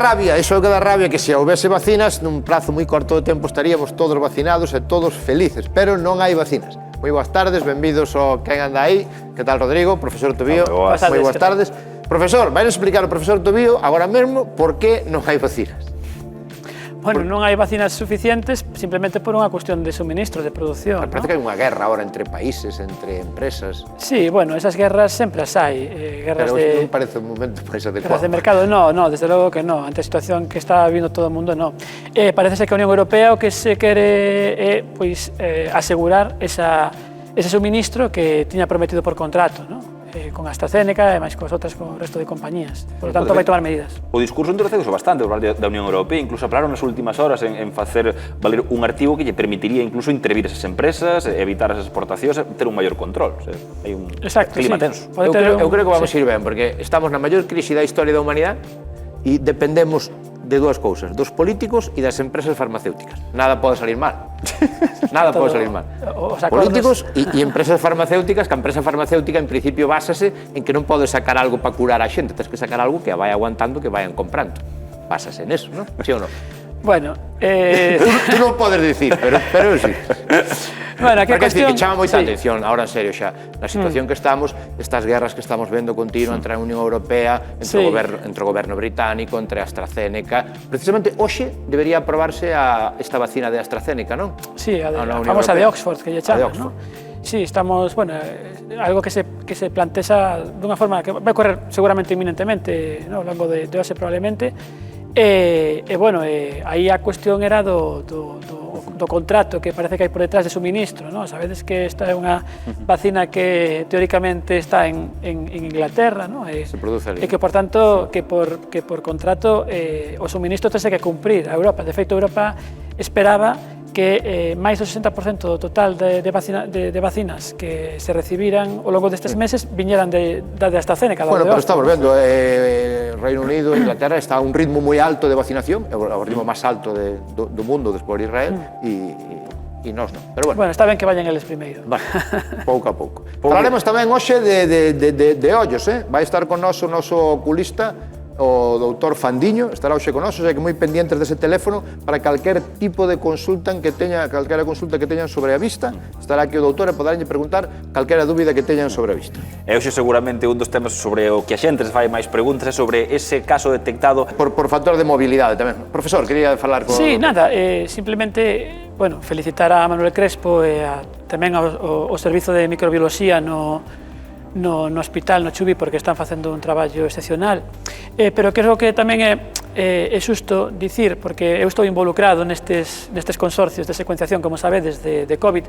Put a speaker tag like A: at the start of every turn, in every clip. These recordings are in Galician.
A: Rabia, iso é o que dá rabia, que se houvese vacinas, nun prazo moi corto de tempo estaríamos todos vacinados e todos felices, pero non hai vacinas. Moi boas tardes, benvidos ao Quen anda aí. Que tal, Rodrigo? Profesor Tobío, moi boas tardes. Profesor, vai nos explicar o profesor Tobío agora mesmo por que non hai vacinas.
B: Bueno, non hai vacinas suficientes simplemente por unha cuestión de suministro, de produción.
A: Parece que hai unha guerra agora entre países, entre empresas.
B: Sí, bueno, esas guerras sempre as hai. Guerras
A: pero
B: de...
A: non parece un momento máis adecuado.
B: Guerras de mercado, no, desde logo que no. Ante a situación que está vivindo todo o mundo, no. Parece ser que a Unión Europea o que se quere é asegurar ese suministro que tiña prometido por contrato, no? Con AstraZeneca e máis coas outras con o resto de compañías. Por lo tanto, vai tomar medidas.
C: O discurso entorceu bastante por parte da Unión Europea, incluso falaron nas últimas horas en facer valer un artigo que lle permitiría incluso intervir esas empresas, evitar as exportacións, ter un maior control. Hai un clima tenso.
A: Eu creo que vamos ir ben, porque estamos na maior crise da historia da humanidade e dependemos de dúas cousas, dos políticos e das empresas farmacéuticas. Nada pode salir mal. Nada pode salir mal. Políticos e empresas farmacéuticas, que a empresa farmacéutica en principio básase en que non pode sacar algo para curar a xente, tens que sacar algo que a vai aguantando, que vayan comprando. Básase en eso, non? Sí ou non?
B: Bueno,
A: tú non podes dicir, pero sí.
B: Bueno, aquí a cuestión...
A: Que chama moita atención, ahora en serio xa, na situación que estamos, estas guerras que estamos vendo continuo entre a Unión Europea, entre o goberno británico, entre AstraZeneca. Precisamente hoxe debería aprobarse esta vacina de AstraZeneca, non?
B: Sí, a famosa de Oxford, que lle chaman, non? Sí, estamos, bueno, algo que se plantexa dunha forma que vai correr seguramente inminentemente, ao longo de hoxe probablemente, bueno, aí a cuestión era do contrato que parece que hai por detrás de suministro, non? Sabedes que esta é unha vacina que teóricamente está en Inglaterra, non?
A: Se produce ali.
B: E que, por tanto, que por contrato o suministro tese que cumprir a Europa. De feito, Europa esperaba que máis do 60% do total de vacinas que se recibiran ao longo destes meses viñeran da AstraZeneca.
A: Bueno, pero estamos vendo, Reino Unido e Inglaterra está a un ritmo moi alto de vacinación, o ritmo máis alto do mundo despois de Israel, e nós non. Pero
B: bueno, está ben que vayan eles primeiro.
A: Vale, pouco a pouco. Falaremos tamén hoxe de ollos, vai estar con nós o noso oculista, o doutor Fandiño, estará hoxe con nós, o sea que moi pendientes dese teléfono para calquer tipo de consulta que teñan sobre a vista, estará aquí o doutor e poderánlle preguntar calquera dúbida que teñan sobre a vista.
C: E hoxe seguramente un dos temas sobre o que a xente se fai máis preguntas é sobre ese caso detectado
A: por factor de mobilidade tamén. Profesor, quería falar con...
B: Sí, nada, simplemente, bueno, felicitar a Manuel Crespo e tamén ao Servizo de Microbioloxía no hospital, no Chubi, porque están facendo un traballo excepcional. Pero creo que tamén é xusto dicir, porque eu estou involucrado nestes consorcios de secuenciación, como sabedes, de COVID,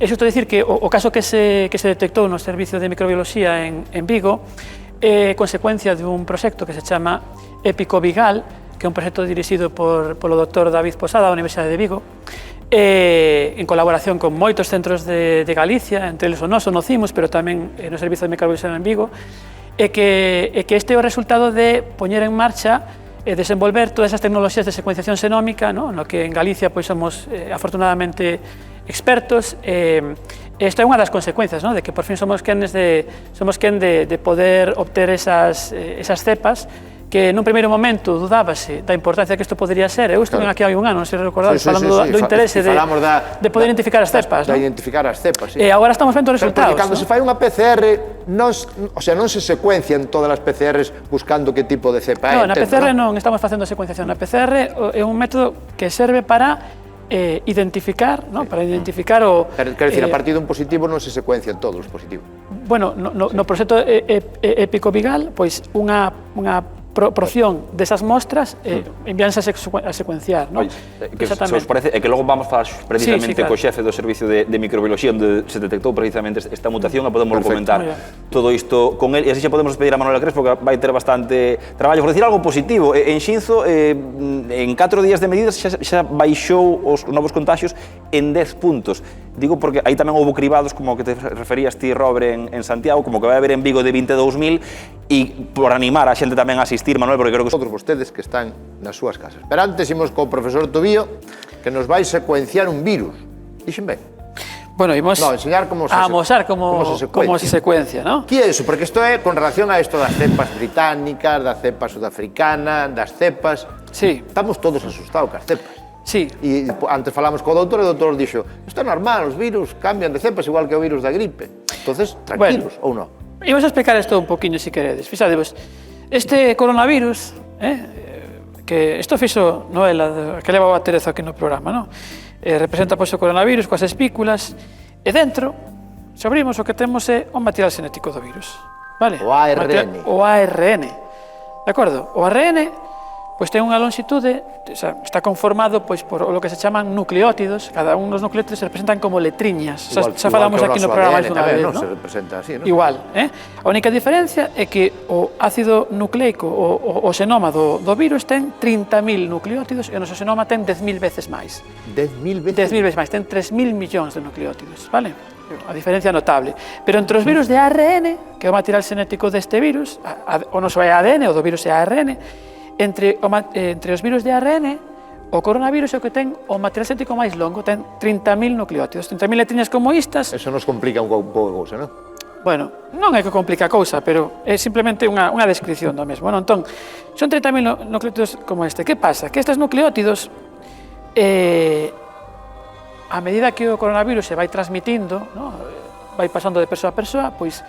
B: é xusto dicir que o caso que se detectou no Servicio de Microbioloxía en Vigo é consecuencia dun proxecto que se chama EpicoVigal, que é un proxecto dirixido polo Dr. David Posada da Universidade de Vigo, en colaboración con moitos centros de Galicia, entre eles o noso, no CIMUS, pero tamén no Servizo de Microbioloxía en Vigo, e que este é o resultado de poñer en marcha e desenvolver todas esas tecnoloxías de secuenciación xenómica, no que en Galicia somos afortunadamente expertos. Esta é unha das consecuencias, de que por fin somos quen de poder obter esas cepas que nun primeiro momento dudábase da importancia que isto podría ser. Eu estuve aquí hai un ano, non sei recordar, falando do interese de poder identificar as cepas.
A: De identificar as cepas, sí.
B: E agora estamos vendo os resultados.
A: Porque cando se fai unha PCR, non se secuencian todas as PCRs buscando que tipo de cepa é.
B: Non, na PCR non estamos facendo secuenciación. Na PCR é un método que serve para identificar, para identificar o...
A: Quero dicir, a partir dun positivo non se secuencian todos os positivos.
B: Bueno, no proxecto EpicoVigal, pois unha porción desas mostras envíanse a secuenciar, non?
C: Que se os parece, e que logo vamos falar precisamente co xefe do Servicio de Microbioloxía, onde se detectou precisamente esta mutación, e podemos comentar todo isto con el, e así xa podemos despedir a Manuel Crespo, que vai ter bastante traballo. Por decir algo positivo, en Xinzo, en 4 días de medidas, xa baixou os novos contagios en 10 puntos. Digo porque aí tamén houve cribados, como que te referías ti, Robert, en Santiago, como que vai haber en Vigo de 22.000, e por animar a xente tamén a asistir, Manuel, porque creo que...
A: Todos vostedes que están nas súas casas. Pero antes imos co profesor Tobío, que nos vai secuenciar un virus. Dixen ben.
B: Bueno, imos
A: No, enseñar como se,
B: a amosar como se secuencia, ¿no?
A: Que é iso? Porque isto é con relación a isto das cepas británicas, da cepa sudafricana, das cepas...
B: Sí.
A: Estamos todos asustados cas cepas.
B: Sí.
A: E antes falamos co doutor e o doutor dixo isto é normal, os virus cambian de cepas igual que o virus da gripe. Entonces, tranquilos, ou non?
B: Imos a explicar isto un poquinho, se queredes. Fixadevos, este coronavirus, que isto fixo Noela, que leva o Terezo aquí no programa, non? Representa pois o coronavirus coas espículas, e dentro, se abrimos, o que temos é o material xenético do virus. Vale?
A: O ARN.
B: O ARN. De acordo? O ARN pois ten unha longitude, está conformado pois por lo que se chaman nucleótidos, cada un dos nucleótidos se representan como letriñas. Xa falamos aquí no programa máis dunha vez, non?
A: Se representa así, non?
B: Igual, A única diferencia é que o ácido nucleico, o xenoma do virus ten 30.000 nucleótidos e o noso xenoma ten 10.000 veces máis.
A: 10.000 veces?
B: 10.000 veces máis, ten 3.000 millóns de nucleótidos, vale? A diferencia notable. Pero entre os virus de ARN, que é o material xenético deste virus, o noso é ADN, o do virus é ARN, entre os virus de ARN, o coronavirus é o que ten o material xenético máis longo, ten 30.000 nucleótidos, 30.000 letriñas como estas.
A: Eso nos complica un pouco a cousa, non?
B: Bueno, non é que complica a cousa, pero é simplemente unha descripción do mesmo. Bueno, entón, son 30.000 nucleótidos como este. Que pasa? Que estes nucleótidos, a medida que o coronavirus se vai transmitindo, ¿no? Vai pasando de persoa a persoa, pois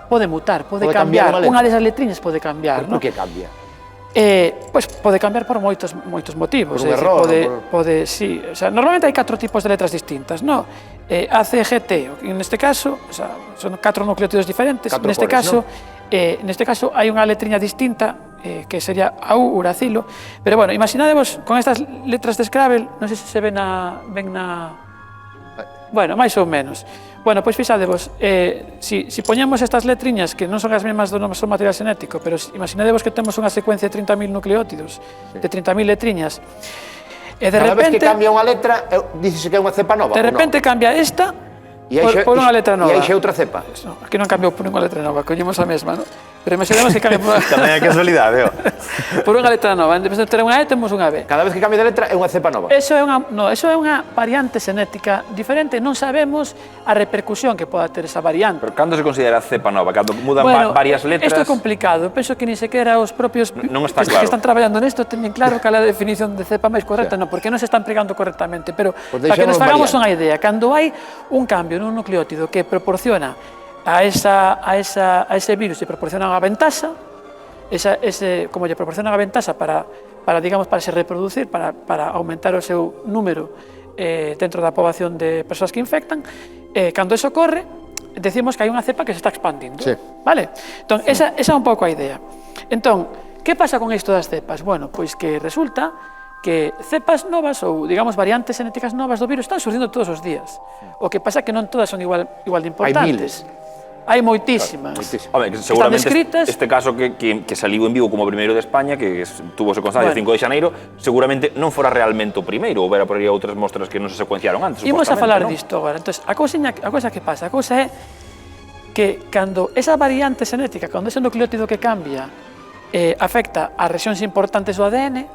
B: pode mutar, pode cambiar. Unha desas letriñas pode cambiar.
A: Por que cambia?
B: Pois pode cambiar por moitos motivos.
A: Por un error?
B: Sí. O sea, normalmente hai 4 tipos de letras distintas, no? A, C, G, T. Neste caso, o sea, son 4 nucleótidos diferentes. Neste caso hai unha letriña distinta, que sería AU, uracilo. Pero bueno, imaginadevos con estas letras de Scrabble, non sei se ven na... Bueno, máis ou menos. Bueno, pois fixadevos, si poñemos estas letriñas que non son as mesmas do noso material xenético, pero imaginadevos que temos unha secuencia de 30.000 nucleótidos, de 30.000 letriñas, e de
A: repente... Cada vez que cambia unha letra, dícese que é unha cepa nova?
B: De repente cambia esta por unha letra nova.
A: E aí xe outra cepa?
B: No, aquí non cambiou por unha letra nova, coñemos a mesma, non? Pero imaginemos que cambia por...
C: Tamén é casualidade,
B: por unha letra nova. En vez de ter unha E, temos unha B.
A: Cada vez que cambia de letra é unha cepa nova?
B: Eso é unha variante xenética diferente. Non sabemos a repercusión que poda ter esa variante.
C: Pero cando se considera cepa nova? Cando mudan varias letras?
B: Isto é complicado. Penso que ni sequera os propios
C: que
B: están traballando nesto teñen claro cal é a definición de cepa máis correcta, non, porque non se están empregando correctamente. Pero para que nos fagamos unha idea, cando hai un cambio nun nucleótido que proporciona a ese virus, lle proporciona unha ventaxa, como lle proporciona unha ventaxa para se reproducir, para aumentar o seu número dentro da poboación de persoas que infectan, cando eso ocorre, decimos que hai unha cepa que se está expandindo.
A: Sí.
B: Vale? Entón, esa é un pouco a idea. Entón, que pasa con isto das cepas? Bueno, pois que resulta que cepas novas ou, digamos, variantes xenéticas novas do virus están surgindo todos os días. O que pasa é que non todas son igual de importantes. Hai moitísimas.
C: Home, seguramente este caso que saliu en Vigo como o primeiro de España, que tuvo su constancia 5 de xaneiro, seguramente non fora realmente o primeiro, ou vera por aí outras mostras que non se secuenciaron antes.
B: Imos a falar disto agora. Entón, a cousa que pasa, a cousa é que cando esa variante xenética, cando ese nucleótido que cambia afecta a rexións importantes do ADN,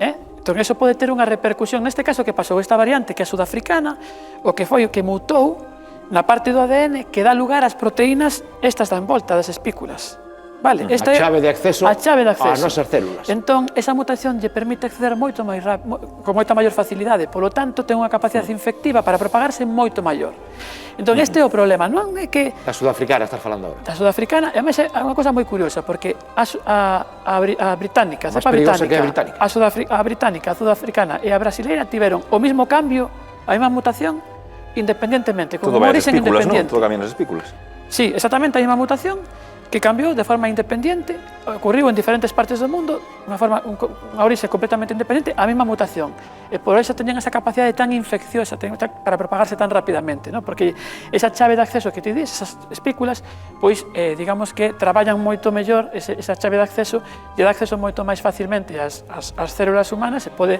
B: entón eso pode ter unha repercusión. Neste caso que pasou esta variante, que é sudafricana, o que foi o que mutou na parte do ADN que dá lugar ás proteínas estas da envolta das espículas. Vale, esta
A: a chave de acceso ás nosas células.
B: Entón, esa mutación lle permite acceder moito máis rápido, con moita maior facilidade, polo tanto, ten unha capacidade infectiva para propagarse moito maior. Entón, este é o problema, non é que...
A: Da sudafricana estás falando agora.
B: Da sudafricana, e máis é unha cosa moi curiosa, porque a británica, a cepa británica, a británica, a sudafricana e a brasileira tiveron o mismo cambio, a mesma mutación, independentemente, con unha origen independiente.
C: Todo cambian as espículas.
B: Sí, exactamente a mesma mutación, que cambiou de forma independiente, ocurriu en diferentes partes do mundo, unha orixe completamente independente, a mesma mutación. E por eso teñen esa capacidade tan infecciosa para propagarse tan rapidamente, ¿no? Porque esa chave de acceso que ti dis, esas espículas, pois, digamos que traballan moito mellor, esa chave de acceso, lle dá acceso moito máis facilmente ás células humanas e pode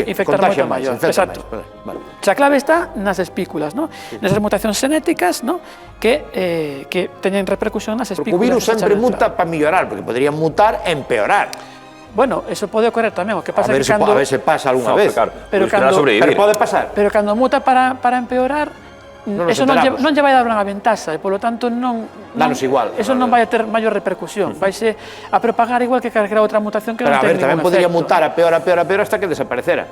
B: infectar moito maior. Exacto. A clave está nas espículas, ¿no? Nesas mutacións xenéticas, ¿no? Que teñen repercusión nas espículas.
A: Porque o virus sempre muta para mellorar, porque podría mutar e empeorar.
B: Bueno, eso pode ocorrer tamén, o que pasa
A: a ver se pasa algunha vez.
B: Pero
A: pode pasar.
B: Pero cando muta para empeorar,
A: Non nos
B: eso non
A: enteramos.
B: lle vai dar unha ventaxa, e polo tanto non...
A: Danos igual.
B: Eso non vai a ter maior repercusión, vaise a propagar igual que calquera outra mutación que
A: Pero
B: non
A: a
B: ten
A: ver, tamén
B: ningún
A: podría
B: efecto.
A: mutar a peor hasta que desaparecera.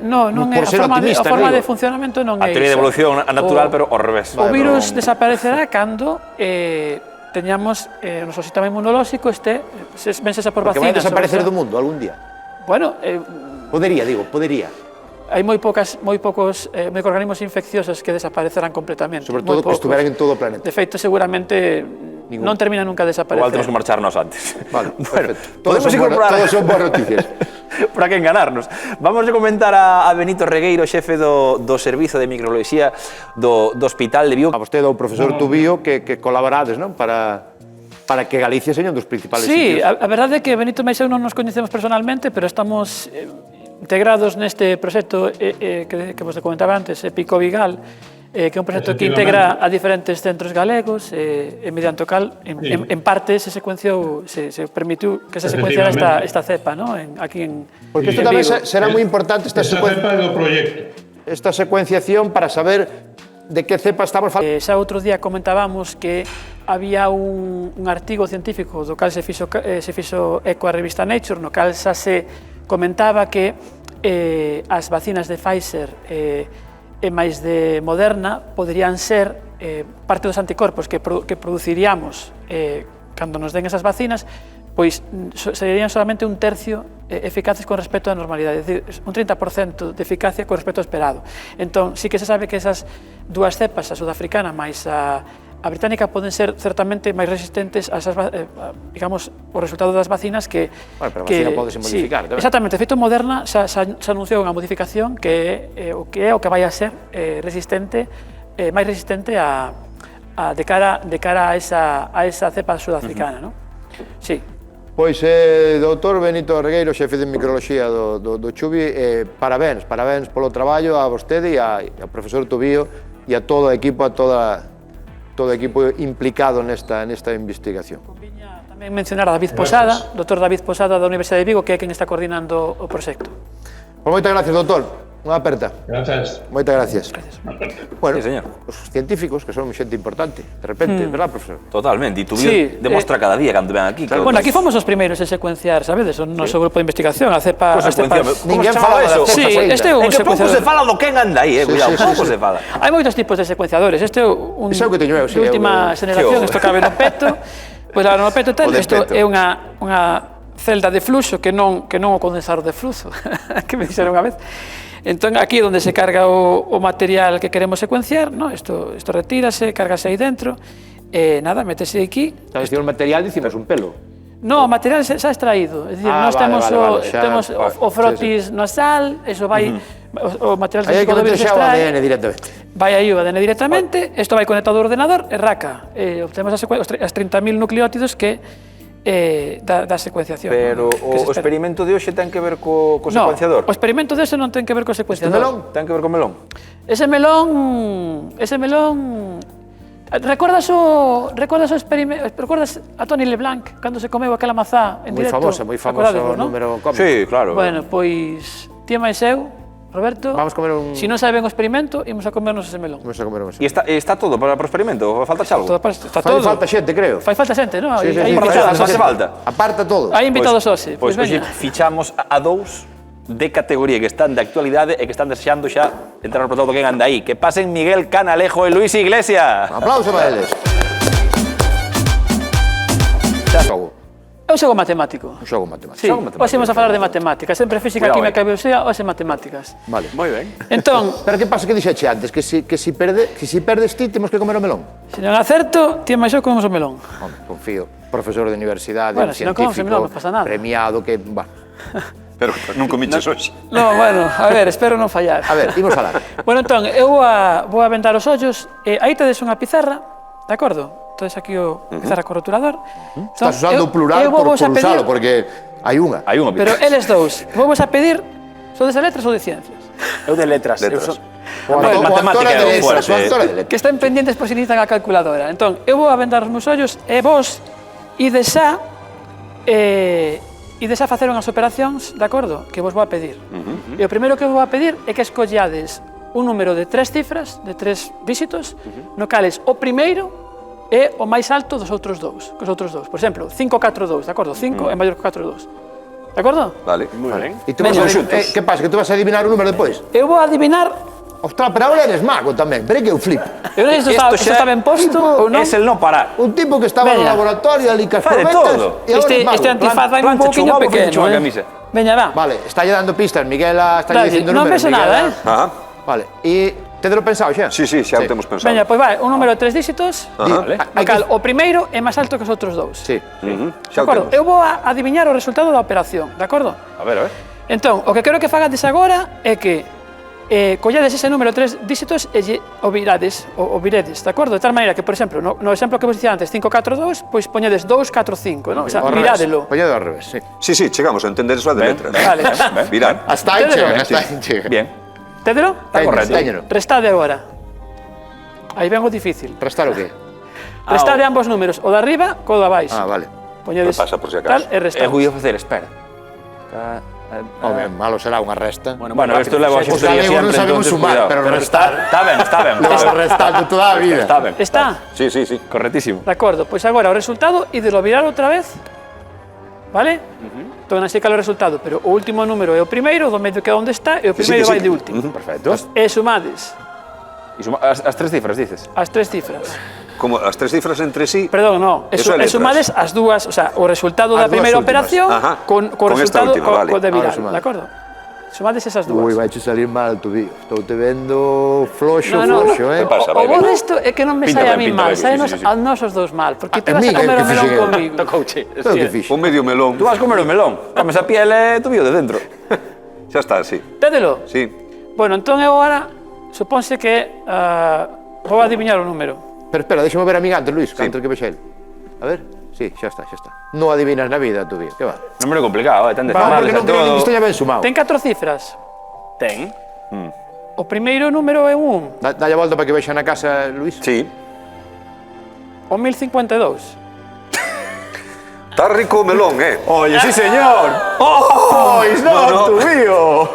B: Non é
A: Por ser optimista,
B: a forma
A: digo.
B: de funcionamento non
C: A
B: é
C: teoría de
B: esa.
C: evolución natural, pero ao revés.
B: O virus desaparecerá cando teñamos o noso sistema inmunolóxico vense por
A: Porque vai
B: vacinas.
A: desaparecer do mundo algún día.
B: Bueno,
A: Podería.
B: hai moi poucos microorganismos infecciosos que desaparecerán completamente.
A: Sobre todo que estuveran en todo o planeta.
B: De feito, seguramente non termina nunca de desaparecer.
C: Igual temos que marcharnos antes.
A: Vale,
C: Bueno,
A: perfecto.
C: podemos incorporar...
A: Todos son boas noticias.
C: Para que enganarnos. Vamos a comentar a Benito Regueiro, xefe do Servizo de Microbioloxía do Hospital de Vigo.
A: A vostede o profesor Tubío que colaborades, non? Para que Galicia seña un dos principales
B: Sí,
A: sitios.
B: a verdade é que Benito e eu non nos coñecemos personalmente, pero estamos integrados neste proxecto que vos comentaba antes, Pico Vigal, que é un proxecto que integra a diferentes centros galegos e mediante o cal, en parte, se secuenciou, se permitiu que se secuenciara esta cepa, ¿no? Aquí en
A: Porque isto
B: en
A: tamén
B: Vigo.
A: será moi importante
D: Esa cepa do proxecto.
A: esta secuenciación para saber de que cepa estamos falando.
B: Xa outro día comentábamos que había un artigo científico do cal se fixo eco a revista Nature, no cal xa se comentaba que as vacinas de Pfizer e máis de Moderna poderían ser parte dos anticorpos que produciríamos cando nos den esas vacinas, pois serían solamente un tercio eficaces con respecto á normalidade, é dicir, un 30% de eficacia con respecto ao esperado. Entón, sí que se sabe que esas dúas cepas, a sudafricana máis a británica, poden ser certamente máis resistentes a esas, digamos, o resultado das vacinas que...
A: Bueno, pero a vacina pódese modificar, tamén.
B: Exactamente, de feito, Moderna xa anunciou unha modificación que é o que vai a ser resistente, máis resistente de cara a esa cepa sudafricana, non? Sí.
A: Pois, doutor Benito Regueiro, xefe de microbioloxía do Chubi, parabéns polo traballo a vostede e ao profesor Tubío e a todo o equipo, todo o equipo implicado nesta investigación.
B: Conviña tamén mencionar a David Posada, doutor David Posada da Universidade de Vigo, que é quen está coordinando o proxecto.
A: Pois moitas gracias, doutor. Unha aperta.
D: Gracias.
A: Moitas gracias. Bueno,
C: Sí, señor.
A: os científicos, que son xente importante, de repente, verdad, profesor?
C: Totalmente. E Tubío
B: Sí,
C: demostra cada día cando ven aquí.
B: Bueno, aquí fomos os primeiros en secuenciar, sabedes, o noso grupo de investigación, a cepa...
C: Pues
B: as cepas...
A: Ninguén
C: falaba
A: falaba
C: eso.
A: das
B: Sí,
A: cepas
B: este é
A: aínda.
B: un
C: É que pouco
B: secuenciador.
C: se fala do quen anda aí, cuidado,
A: sí,
C: pouco
A: sí.
C: se fala.
B: Hai moitos tipos de secuenciadores, este é un
A: Ese é o que teño eu, sí,
B: de última xeración,
C: que
B: isto cabe no peto, pois no peto tal,
C: O de
B: isto
C: peto.
B: é unha celda de fluxo que non o condensador de fluxo, que me dixeron unha vez. Entón, aquí é onde se carga o material que queremos secuenciar, ¿no? Isto retírase, cargase aí dentro, e nada, métese aquí.
A: Sabes, que o material dicimos un pelo.
B: No, o material xa extraído, é dicir, nós temos o frotis nasal, eso vai, o material
A: Aí hai que
B: do
A: meter
B: virus
A: xa o
B: extrae,
A: ADN directamente.
B: vai aí o ADN directamente, isto vai conectado ao ordenador e raca, obtemos as 30.000 nucleótidos que da secuenciación.
C: Pero
B: ¿no?
C: o experimento de hoxe ten que ver co secuenciador?
B: No, o experimento dese non ten que ver co secuenciador.
A: melón?
C: Ten que ver co melón?
B: Ese melón... Recordas a Tony LeBlanc cando se comeu aquela mazá en
A: Moi
B: directo?
A: famoso
B: Acordádesvos,
A: o
B: non?
A: número cómico.
C: Sí, claro.
B: Bueno, pois, ti e máis eu, Roberto,
A: Vamos comer un...
B: si non sabe ben o experimento, imos a comernos ese melón.
A: Vamos a comer un...
C: E está todo para o experimento? Falta algo?
B: Está
A: Fai
B: todo.
A: falta xente, creo.
B: Fai falta xente, non?
A: Sí,
B: Hai
A: sí,
B: invitados.
C: Fai falta.
A: Aparta todo.
B: Hai invitados hoxe.
C: Pois hoxe
B: veña.
C: fichamos a dous de categoría que están de actualidade e que están desexando xa entrar no portal do quen anda aí. Que pasen Miguel Canalejo e Luis Iglesias.
A: Aplauso para eles. Xa xogo.
B: É un xogo matemático.
A: Un xogo matemático.
B: Sí, hoxe imos a falar de matemáticas. Sempre física,
C: Cuidado,
B: química e bioloxía, hoxe matemáticas.
A: Vale.
C: Moi ben.
B: Entón,
A: Pero que pasa que dixeche antes? Que si perdes ti, temos que comer o melón?
B: se non acerto, ti e máis eu comemos o melón.
A: Home, confío. Profesor de universidade,
B: Bueno, se non comemos o
A: científico,
B: melón, non pasa nada.
A: premiado, que... Va.
C: Pero non comiches hoxe.
B: No, bueno, a ver, espero non fallar.
A: A ver, imos falar.
B: Bueno, entón, eu vou a vendar os ollos, aí tedes unha pizarra, de acordo? Entonces aquí o pizarra co rotulador.
A: Estás usando o plural por usalo, porque hai unha.
C: Hai unha
B: Pero eles dous, vou a pedir, sodes de letras ou de ciencias?
C: Eu de letras.
A: O
C: matemática é o
A: de letras,
C: fuerte.
A: o actor de letras.
B: Que están pendientes por si necesitan a calculadora. Entón, eu vou a vendar os meus ollos e vos ides xa facer unhas operacións, de acordo? Que vos vou a pedir. E o primeiro que vos vou a pedir é que escollades un número de 3 cifras, de 3 dígitos, no cales o primeiro é o máis alto dos outros dous. Por exemplo, 542, de acordo? 5 é maior que 42. De acordo?
E: Vale.
C: Moi ben.
A: E tú vas que pasa, que tú vas a adivinar o número depois?
B: Eu vou adivinar.
A: Ostras, pero ahora eres mago tamén, pero é que eu flipo.
B: Eu non sei se está ben posto ou non.
C: Es el non parar.
A: Un tipo que estaba no
B: Veña.
A: laboratorio ali cas
C: Fai de
A: probetas
C: todo.
A: e agora é mago.
B: Este antifaz vai un pouquinho pequeno. Veña, va.
A: Vale, está lle dando pistas, Miguela está
B: Dale,
A: dicindo
B: non
A: números.
B: penso nada,
E: Ajá.
A: Vale, e tedelo pensado xa?
E: Sí, xa o temos pensado.
B: Veña, pois vai, un número de 3 dígitos,
C: Vale.
B: no cal o primeiro é máis alto que os outros dous.
A: Sí.
B: De
E: Xa o
B: acordo?
E: temos.
B: Eu vou a adivinar o resultado da operación, de acordo?
C: A ver.
B: Entón, o que quero que fagades agora é que collades ese número de 3 dígitos e o viredes, de acordo? De tal maneira que, por exemplo, no exemplo que vos dicía antes, 542, pois poñedes 245, non? O sea,
A: Ao revés.
B: mirádelo.
A: Poñedo ao revés, sí.
E: Sí, chegamos a entender eso de letras.
B: Vale.
E: Virar.
A: Hasta aí
B: Tedelo.
A: chega, hasta aí chega.
C: Bien.
B: Tédelo?
C: Está correcto.
A: Téñelo.
B: Restade agora. Aí ven o difícil.
A: Restar o qué?
B: Restade ambos números, o de arriba co de abaixo.
A: Ah, vale.
B: Poñedes
E: Repasa por si acaso.
B: tal e restade.
C: Voy a facer, espera.
A: Home, malo será unha resta.
C: Bueno, isto leva a
A: Os
C: xestoría
A: galegos non
C: sempre,
A: sabemos
C: entonces,
A: sumar,
C: cuidado.
A: pero restar.
C: Está ben.
A: Lo vas restando toda a vida.
C: Está ben.
B: Está?
E: Sí.
C: Correctísimo.
B: De acordo, pois agora o resultado ídelo virar outra vez. Vale? Entón, así que o resultado, pero o último número é o primeiro, do medio que é onde está, e o primeiro vai de último.
C: Perfecto.
B: E sumades
C: E as 3 cifras, dices?
B: as 3 cifras.
E: Como as 3 cifras entre sí.
B: Perdón, no,
E: Eso é letras.
B: sumades as dúas, o sea, o resultado da
A: As dúas
B: primeira
A: últimas.
B: operación
E: Ajá,
B: con
E: con esta
B: resultado
E: última, vale.
B: co de virar,
A: Ahora sumades.
B: de acordo? Sumades esas dúas.
A: Ui, vai che salir mal, tu vío. Estou te vendo floxo,
B: No,
A: floxo,
E: ¿Qué pasa?
B: O
E: Vai
B: bo
E: ben.
B: desto é que non me
C: Pinta
B: sai a
C: ben,
B: mí
C: pinta
B: mal,
C: ben,
B: sai
C: sí, sí.
B: a nosos dos mal, porque ti
A: A
B: vas
A: mí,
B: a comer
A: que
B: o melón
A: fixen eu.
B: comigo.
C: Tocouche.
A: Pero que fixo?
E: Un medio melón.
C: Tú vas a comer o melón. Comes a piel e tu vío de dentro.
E: Xa está, sí.
B: Tédelo.
E: Sí.
B: Bueno, entón eu agora supónse que vou adivinar o número.
A: Pero espera, déxame ver a mí antes, Luis, antes que vexe el. A ver, sí, xa está. Non adivinas na vida, tu vío, que va.
C: Número complicado, ten
A: Porque
C: decimales
A: non
C: e
A: creo
C: todo.
A: que esteña ben sumado.
B: Ten 4 cifras.
C: Ten.
B: O primeiro número é un,
A: Dalle a volta para que vexa na casa, Luis.
E: Sí.
B: o 1052.
E: Está rico o melón,
C: Oye, sí, señor.
E: No, no.
C: tu vío.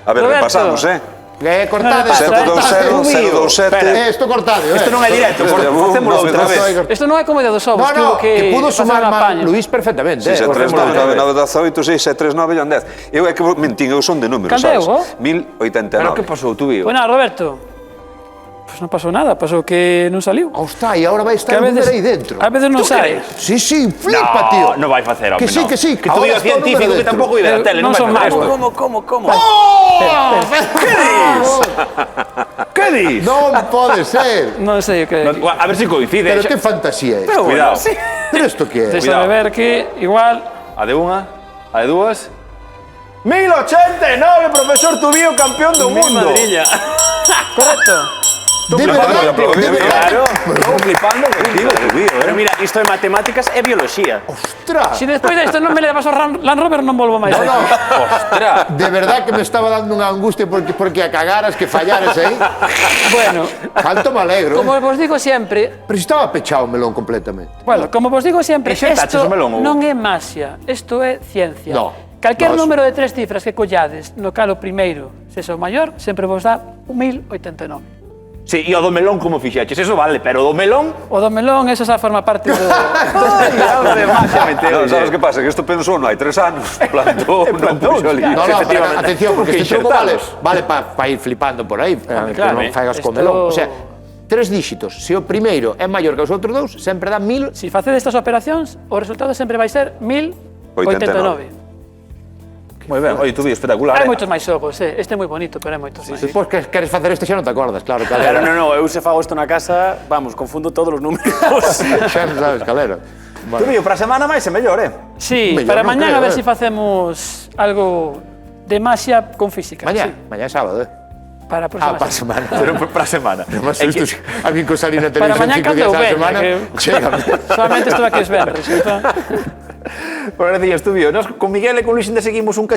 E: A ver,
B: Roberto.
E: repasamos,
A: Cortade,
B: pasa,
A: cortade.
E: 720 027.
A: Isto cortade,
C: Isto non é directo, facémolo outra vez.
B: Isto non é como de dos ovos,
A: No, que pudo
B: pasar
A: sumar
B: a
A: mal
B: paña.
A: Luis perfectamente.
E: Sí, se 3,
A: Facémolo
E: 9,
A: outra
E: 9,
A: vez.
E: 9, 18, 6, 7, 3, 9 e 10. Eu é que mentín, eu son de números,
B: Canteu,
E: sabes?
B: oh?
E: 1089.
C: Pero que pasou, tu vío?
B: Bueno, Roberto, pues non pasou nada, pasou que non saliu.
A: Ostras, e agora vai estar
B: Que
A: un número aí dentro.
B: a veces non sai.
A: Sí, sí, flipa, tío.
C: No vai facer, home,
A: Que sí,
C: no.
A: que sí.
C: Que tu
A: Ahora
C: vío
A: está o
C: científico
A: número
C: que
A: dentro.
C: tampouco vive da tele, non
B: Non
C: vai
B: son
C: facer
B: magos.
C: esto.
E: ¿Cómo?
C: Que dis?
A: Non pode ser.
B: Non sei o que...
C: No, a ver se coincide.
A: Pero que fantasía é esta?
C: Cuidado.
A: Pero isto que é?
B: Deixa
C: Cuidado.
B: de ver que igual...
C: A de unha, a de dúas. 1089, profesor Tubío, campeón do mundo.
B: Correcto.
A: De verdade, de verdade.
C: Claro, estou flipando contigo, Tubío.
F: Pero mira, isto é matemáticas e bioloxía.
A: Ostras.
B: Si despois desto non me levas ao Land Rover non volvo máis.
A: No, no.
C: Ostras.
A: De verdad que me estaba dando unha angustia porque a cagaras, que fallaras aí.
B: Bueno,
A: Canto me alegro.
B: como vos digo sempre,
A: Pero si estaba pechado o melón completamente.
B: bueno, como vos digo sempre,
C: E xa taches
B: isto
C: o melón, ou?
B: non é magia, isto é ciencia.
A: No.
B: Calquer
A: No,
B: número de 3 cifras que collades, no cal o primeiro, se o maior, sempre vos dá 1089.
C: Sí, e o do melón como fixeches, eso vale, pero o do melón...
B: O do melón, eso xa forma parte do...
C: Algo de magia meteu.
E: No, sabes que pasa? Que isto pensou non hai 3 anos. Plantou, non
C: plantou,
E: puxo ali.
A: No, no, pero
C: Efectivamente.
A: atención, porque
C: Que
A: este truco vale,
C: inxertamos.
A: para ir flipando por aí, que
B: claro,
A: non faigas con
B: esto-
A: melón. O sea, 3 díxitos. Se o primeiro é maior que os outros dous, sempre dá 1000.
B: Si facedes estas operacións, o resultado sempre vai ser 1089.
C: Moi ben, oi, Tubío, espectacular.
B: Hai moitos máis xogos, este é moi bonito, pero hai moitos máis.
A: Despois que queres facer este xa non te acordas, claro,
F: Pero
A: calera.
F: non, eu se fago isto na casa, vamos, confundo todos os números.
A: Xa non sabes, calera.
C: Tubío, para a semana máis é mellor,
B: Sí,
A: Mellor
B: para
A: non
B: mañán
A: creo,
B: a ver se facemos algo de magia con física.
A: Mañá,
B: sí.
A: mañá é sábado,
B: Para a próxima
A: para a
B: semana.
A: semana.
C: Pero para a semana.
A: Mas isto, a mí con salir na
B: Para
A: televisión
B: mañán
A: 5 días
B: cando
A: a la
B: veña,
A: semana,
B: que-
A: chégame.
B: Solamente estuve aquí os venres, entón...
C: Por gracias, Tubío. Nos con Miguel e con Luis ainda seguimos un